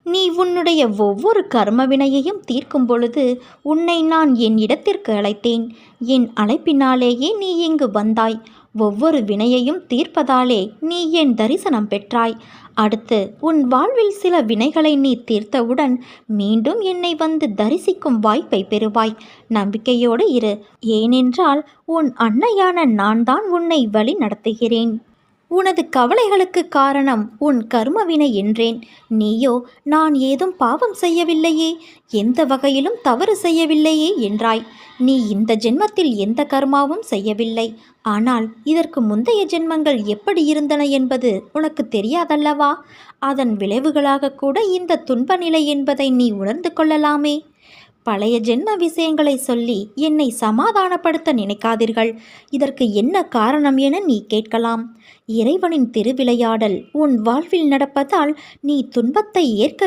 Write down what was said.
நீ உன்னுடைய ஒவ்வொரு கர்ம வினையையும் தீர்க்கும் பொழுது உன்னை நான் என் இடத்திற்கு அழைத்தேன். என் அழைப்பினாலேயே நீ இங்கு வந்தாய். ஒவ்வொரு வினையையும் தீர்ப்பதாலே நீ என் தரிசனம் பெற்றாய். அடுத்து உன் வாழ்வில் சில வினைகளை நீ தீர்த்தவுடன் மீண்டும் என்னை வந்து தரிசிக்கும் வாய்ப்பை பெறுவாய். நம்பிக்கையோடு இரு. ஏனென்றால் உன் அன்னையான நான் தான் உன்னை வழி நடத்துகிறேன். உனது கவலைகளுக்கு காரணம் உன் கர்மவினை என்றேன். நீயோ நான் ஏதும் பாவம் செய்யவில்லையே, எந்த வகையிலும் தவறு செய்யவில்லையே என்றாய். நீ இந்த ஜென்மத்தில் எந்த கர்மாவும் செய்யவில்லை. ஆனால் இதற்கு முந்தைய ஜென்மங்கள் எப்படி இருந்தன என்பது உனக்கு தெரியாதல்லவா? அதன் விளைவுகளாக கூட இந்த துன்ப நிலை என்பதை நீ உணர்ந்து கொள்ளலாமே. பழைய ஜென்ம விஷயங்களை சொல்லி என்னை சமாதானப்படுத்த நினைக்காதீர்கள். இதற்கு என்ன காரணம் என நீ கேட்கலாம். இறைவனின் திருவிளையாடல் உன் வாழ்வில் நடப்பதால் நீ துன்பத்தை ஏற்க